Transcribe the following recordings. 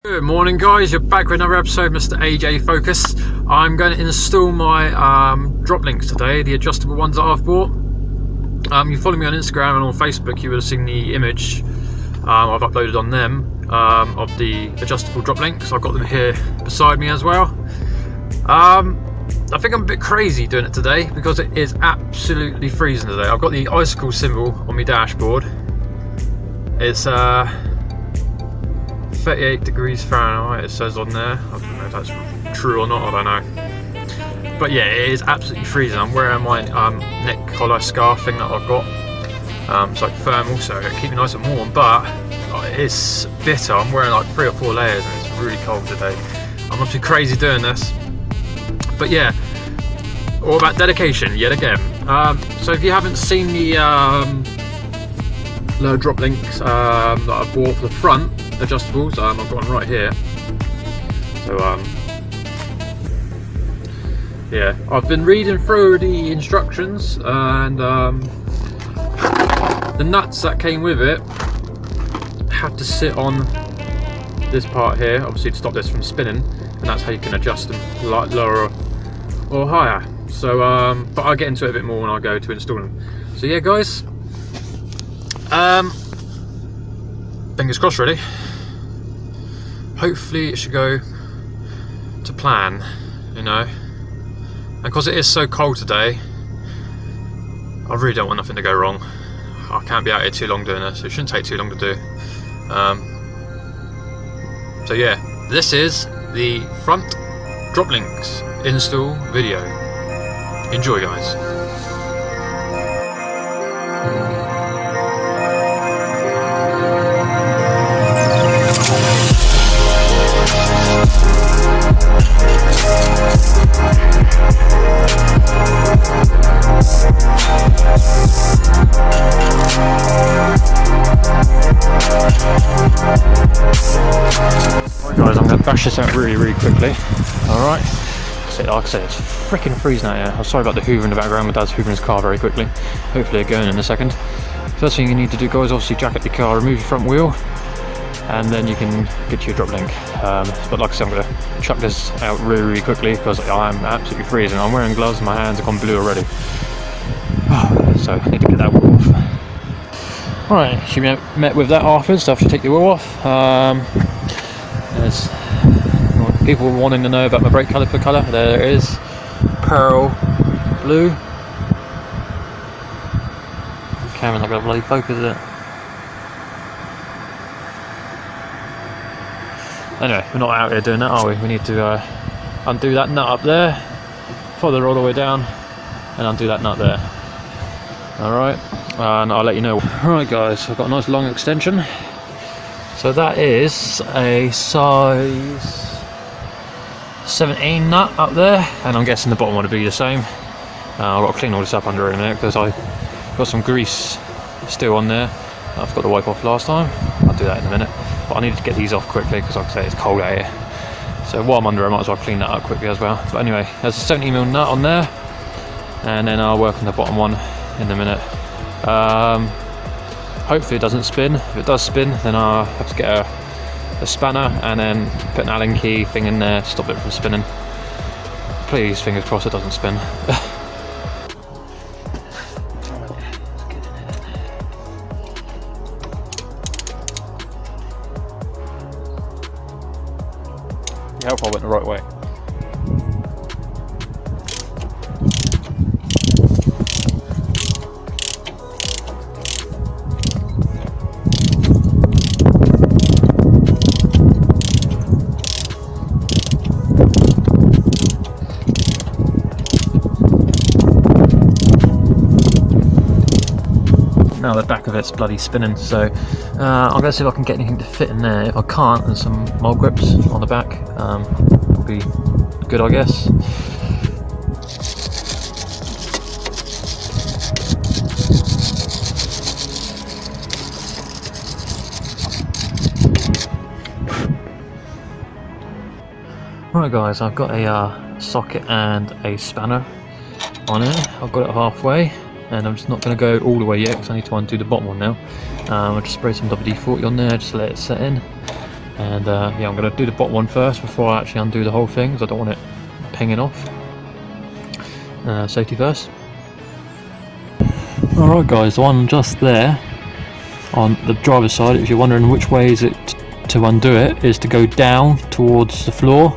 Good morning guys, you're back with another episode of Mr. AJ Focus. I'm going to install my drop links today, the adjustable ones that I've bought. You follow me on Instagram and on Facebook, you would have seen the image I've uploaded on them of the adjustable drop links. I've got them here beside me as well. I think I'm a bit crazy doing it today because it is absolutely freezing today. I've got the icicle symbol on my dashboard. It's 38 degrees Fahrenheit, it says on there. I don't know if that's true or not, I don't know. But yeah, it is absolutely freezing. I'm wearing my neck collar scarf thing that I've got. It's like thermal, so it keeps me nice and warm, but it's bitter. I'm wearing like 3 or 4 layers and it's really cold today. I'm obviously crazy doing this. But yeah, all about dedication yet again. So if you haven't seen the drop links that I bought for the front adjustables, I've got one right here. So yeah, I've been reading through the instructions, and the nuts that came with it have to sit on this part here, obviously to stop this from spinning, and that's how you can adjust them lower or higher. So but I'll get into it a bit more when I go to install them. So yeah guys, fingers crossed really. Hopefully it should go to plan, you know. And because it is so cold today, I really don't want nothing to go wrong. I can't be out here too long doing this. It shouldn't take too long to do. So yeah, this is the front drop links install video. Enjoy guys. Right guys, I'm going to bash this out really quickly. Alright, so like I said, it's freaking freezing out here. I'm sorry about the hoover in the background, my dad's hoovering his car very quickly. Hopefully they're going in a second. First thing you need to do guys, obviously jack up your car, remove your front wheel, and then you can get to your drop link. But like I said, I'm going to chuck this out really quickly because I'm absolutely freezing. I'm wearing gloves, my hands have gone blue already. So I need to get that wheel off. Alright, she met with that afterwards, so I have to take the wheel off. There's people wanting to know about my brake caliper colour. There it is, pearl blue. The camera's not going to bloody focus it. Anyway, we're not out here doing that, are we? We need to undo that nut up there, follow all the way down, and undo that nut there. Alright, and I'll let you know. Alright guys, I've got a nice long extension. So that is a size 17 nut up there, and I'm guessing the bottom one would be the same. I've got to clean all this up under in a minute because I got some grease still on there. I forgot to wipe off last time. I'll do that in a minute. But I need to get these off quickly because like I say, it's cold out here. So while I'm under, I might as well clean that up quickly as well. But anyway, there's a 70mm nut on there, and then I'll work on the bottom one in a minute. Hopefully it doesn't spin. If it does spin, then I'll have to get a spanner and then put an Allen key thing in there to stop it from spinning. Please, fingers crossed it doesn't spin. I hope I went the right way. Now the back of it's bloody spinning, so I'm going to see if I can get anything to fit in there. If I can't, then some mole grips on the back will be good, I guess. Right guys, I've got a socket and a spanner on it. I've got it halfway, and I'm just not going to go all the way yet because I need to undo the bottom one now. I'll just spray some WD-40 on there just to let it set in, And yeah, I'm going to do the bottom one first before I actually undo the whole thing, because I don't want it pinging off. Safety first. Alright guys, the one just there on the driver's side, if you're wondering which way is it to undo it, is to go down towards the floor.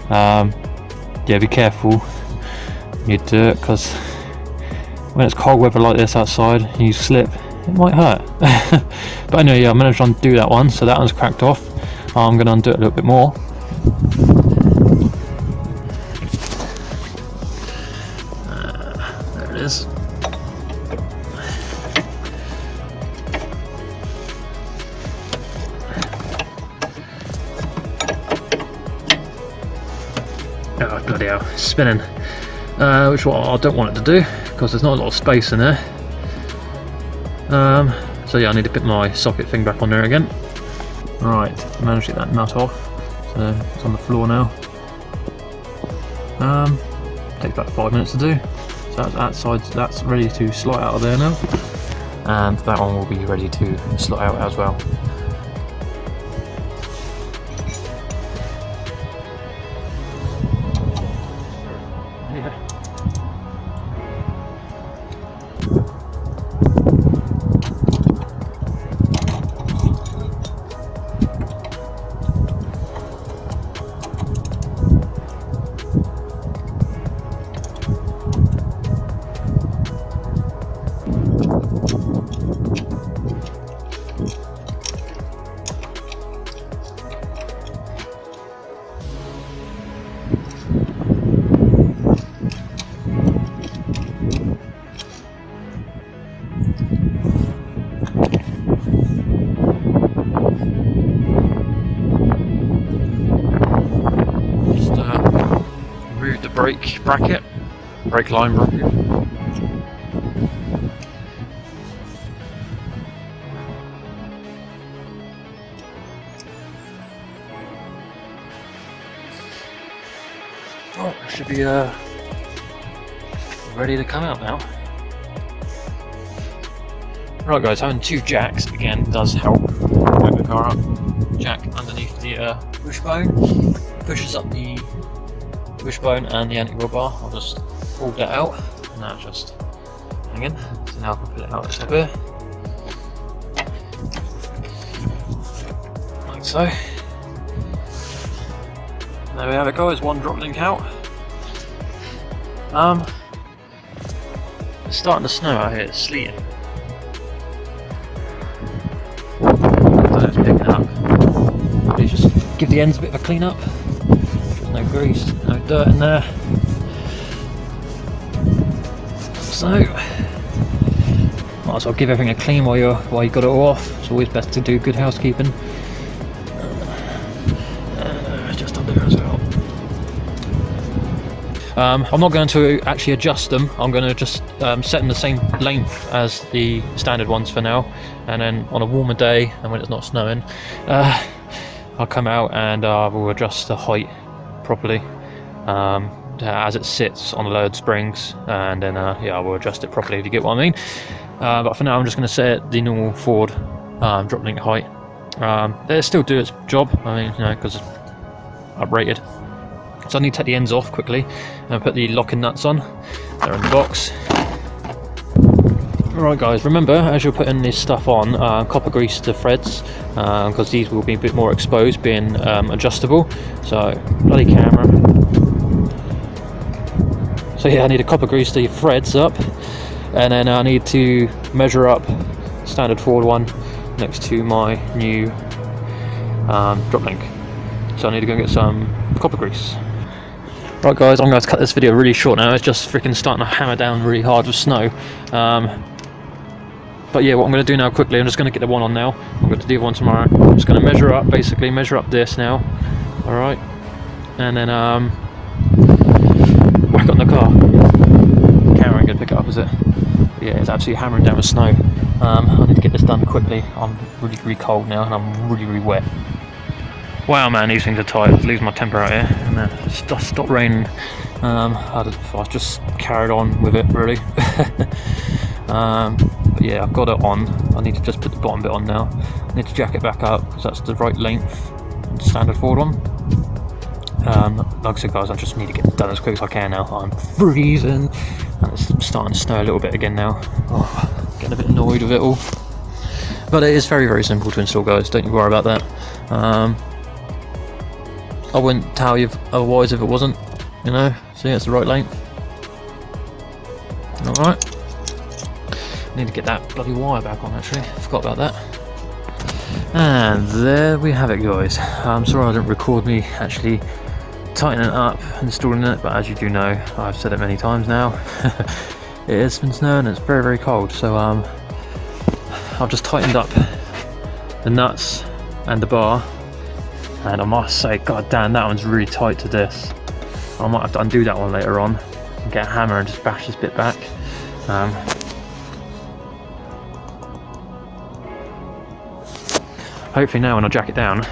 Yeah, be careful when you do it, because when it's cold weather like this outside and you slip, it might hurt. But anyway, yeah, I managed to undo that one, so that one's cracked off. I'm going to undo it a little bit more. There it is. Oh bloody hell, it's spinning. Which what I don't want it to do, because there's not a lot of space in there. So yeah, I need to put my socket thing back on there again. Right, managed to get that nut off, so it's on the floor now. Takes about 5 minutes to do. So that side's ready to slot out of there now, and that one will be ready to slot out as well. Brake line bracket. Oh, it should be ready to come out now. Right guys, having two jacks again does help back the car up. Jack underneath the wishbone pushes up the wishbone and the anti-roll bar. I'll just pull that out, and now it's just hanging. So now I can pull it out the top here, like so. There we have it guys, one drop link out. It's starting to snow out here, it's sleeting. I don't know if it's picking up. Please just give the ends a bit of a clean up. There's no grease, no dirt in there. So, might as well give everything a clean while you got it all off. It's always best to do good housekeeping. Just under there as well. I'm not going to actually adjust them. I'm going to just set them the same length as the standard ones for now, and then on a warmer day and when it's not snowing, I'll come out and we'll adjust the height properly as it sits on the lowered springs, and then yeah, we'll adjust it properly, if you get what I mean. But for now I'm just going to set the normal forward drop link height. It'll still do its job, I mean, you know, because it's uprated. So I need to take the ends off quickly and put the locking nuts on. They're in the box. Right guys, remember as you're putting this stuff on, copper grease the threads, because these will be a bit more exposed, being adjustable. So, bloody camera. So yeah, I need to copper grease the threads up, and then I need to measure up standard forward one next to my new drop link. So I need to go get some copper grease. Right guys, I'm going to cut this video really short now. It's just freaking starting to hammer down really hard with snow. But yeah, what I'm going to do now quickly, I'm just going to get the one on now. I'm going to do the one tomorrow. I'm just going to measure up, basically measure up this now. Alright. And then whack it on the car. Camera ain't going to pick it up, is it? But yeah, it's absolutely hammering down with snow. I need to get this done quickly. I'm really, really cold now and I'm really, really wet. Wow man, these things are tight. I lose my temper out here, and then it just stopped raining. I just carried on with it really. But yeah, I've got it on. I need to just put the bottom bit on now. I need to jack it back up because that's the right length. standard forward one. Like I said guys, I just need to get it done as quick as I can now. I'm freezing and it's starting to snow a little bit again now. Oh, getting a bit annoyed with it all. But it is very, very simple to install guys, don't you worry about that. I wouldn't tell you otherwise if it wasn't, you know. See, it's the right length. Alright. Need to get that bloody wire back on actually, forgot about that. And there we have it guys. I'm sorry I didn't record me actually tightening it up, installing it, but as you do know, I've said it many times now, it has been snowing and it's very, very cold, so I've just tightened up the nuts and the bar, and I must say, god damn, that one's really tight to this. I might have to undo that one later on and get a hammer and just bash this bit back. Hopefully now when I jack it down,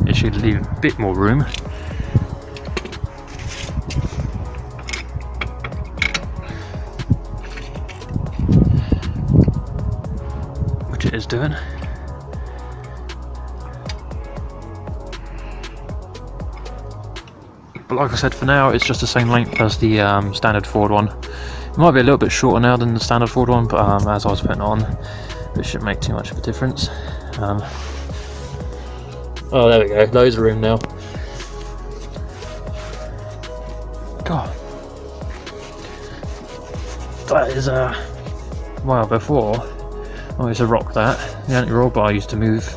it should leave a bit more room. Which it is doing. But like I said, for now it's just the same length as the standard forward one. It might be a little bit shorter now than the standard forward one, but as I was putting it on, it shouldn't make too much of a difference. Oh, there we go, loads of room now. God, that is well, before, oh, it's a rock that. The anti-roll bar used to move.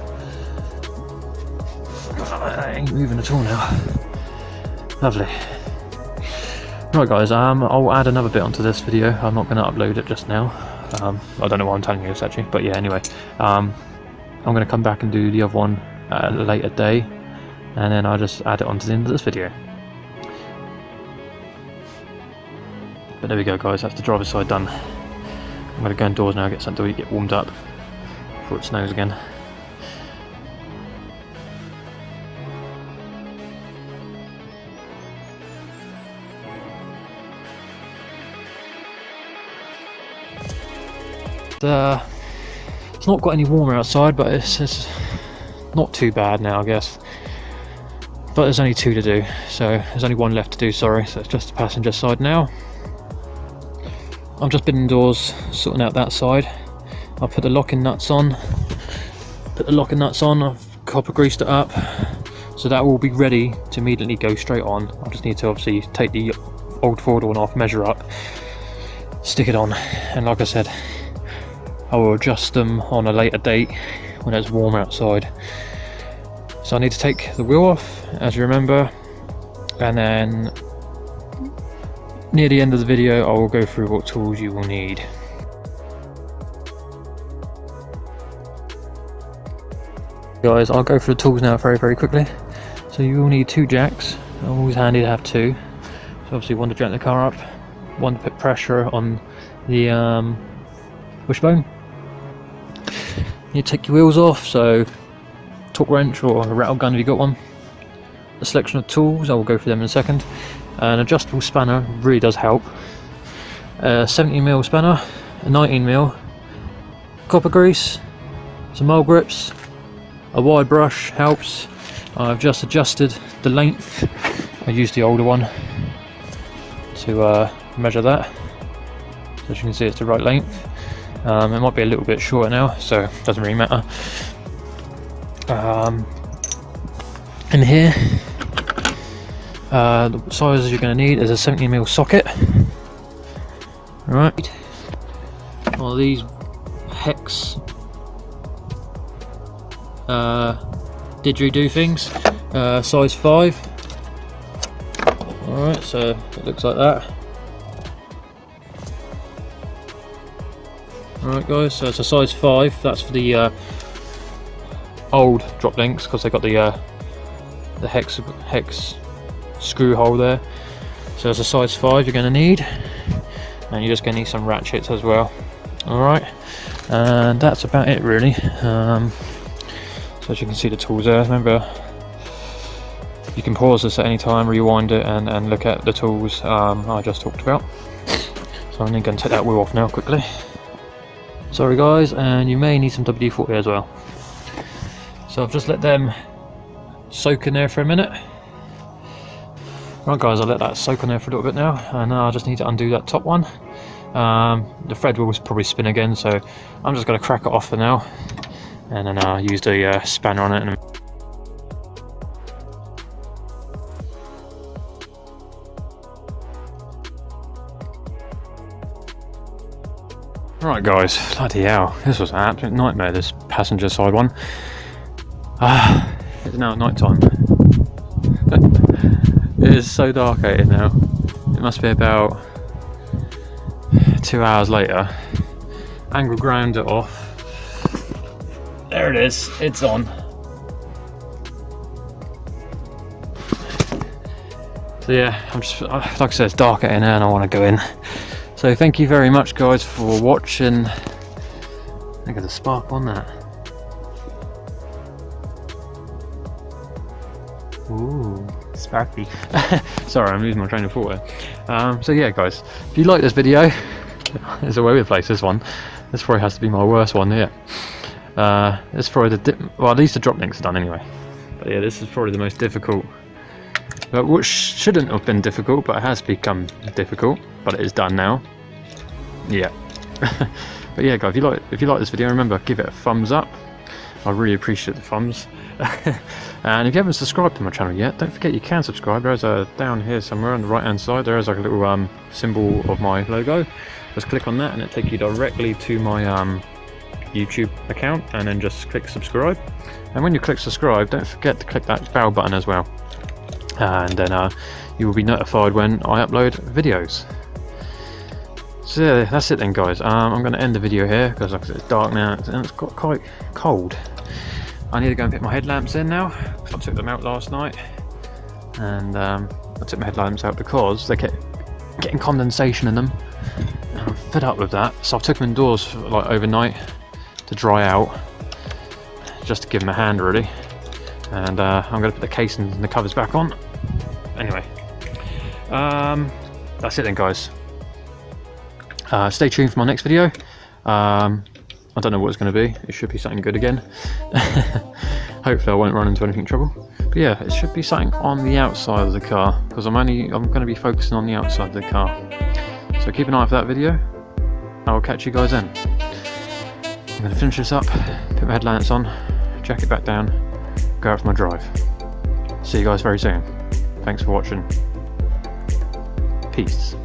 It ain't moving at all now. Lovely. Right guys, I'll add another bit onto this video. I'm not going to upload it just now. I don't know why I'm telling you this actually, but yeah, anyway. I'm going to come back and do the other one at a later day, and then I'll just add it onto the end of this video. But there we go guys, that's the driver's side done. I'm going to go indoors now, get something to eat, get warmed up before it snows again. It's not got any warmer outside, but it's not too bad now, I guess. But there's only two to do, so there's only one left to do, sorry, so it's just the passenger side now. I've just been indoors sorting out that side. I'll put the locking nuts on. I've copper greased it up, so that will be ready to immediately go straight on. I just need to obviously take the old forward one off, measure up, stick it on, and like I said, I will adjust them on a later date when it's warm outside. So I need to take the wheel off, as you remember, and then near the end of the video I will go through what tools you will need. Guys, I'll go through the tools now very, very quickly. So you will need two jacks, always handy to have two. So obviously one to jack the car up, one to put pressure on the wishbone. You take your wheels off, so torque wrench or a rattle gun if you got one. A selection of tools, I will go through them in a second. An adjustable spanner really does help. A 17mm spanner, a 19mm, copper grease, some mole grips, a wide brush helps. I've just adjusted the length. I used the older one to measure that. So as you can see, it's the right length. It might be a little bit shorter now, so it doesn't really matter. In here, the sizes you're going to need is a 17mm socket. Right. Well, these hex didgeridoo things, size 5. Alright, so it looks like that. Alright guys, so it's a size 5, that's for the old drop links, because they've got the hex screw hole there. So it's a size 5 you're going to need, and you're just going to need some ratchets as well. Alright, and that's about it really. So as you can see the tools there, remember you can pause this at any time, rewind it and look at the tools I just talked about. So I'm going to take that wheel off now quickly. Sorry guys, and you may need some WD-40 as well. So I've just let them soak in there for a minute. Right guys, I'll let that soak on there for a little bit now, and I just need to undo that top one. The thread will probably spin again, so I'm just going to crack it off for now, and then use the spanner on it. And right guys, bloody hell, this was an absolute nightmare, this passenger side one. It's now night time. It is so dark out here now. It must be about 2 hours later. Angle ground it off. There it is, it's on. So yeah, I'm just, like I said, it's dark out here now and I want to go in. So thank you very much guys for watching. Look at the spark on that. Ooh, sparky. Sorry, I'm losing my train of thought here. So yeah guys, if you like this video, it's all over the place, this one. This probably has to be my worst one here. It's probably well, at least the drop links are done anyway. But yeah, this is probably the most difficult. But which shouldn't have been difficult, but it has become difficult. But it is done now. Yeah. But yeah guys, if you like this video, remember, give it a thumbs up. I really appreciate the thumbs. And if you haven't subscribed to my channel yet, don't forget you can subscribe. There's a down here somewhere on the right hand side, there is like a little symbol of my logo. Just click on that and it'll take you directly to my YouTube account, and then just click subscribe. And when you click subscribe, don't forget to click that bell button as well, and then you will be notified when I upload videos. So yeah, that's it then guys. I'm going to end the video here because like it's dark now and it's got quite cold. I need to go and put my headlamps in now. I took them out last night, and I took my headlamps out because they kept getting condensation in them, and I'm fed up with that. So I took them indoors for, like overnight to dry out, just to give them a hand really. And I'm going to put the casing and the covers back on. Anyway, that's it then guys. Stay tuned for my next video. I don't know what it's going to be. It should be something good again. Hopefully I won't run into anything trouble. But yeah, it should be something on the outside of the car, because I'm going to be focusing on the outside of the car. So keep an eye out for that video. I will catch you guys then. I'm going to finish this up, put my headlamps on, jack it back down, go out for my drive. See you guys very soon. Thanks for watching. Peace.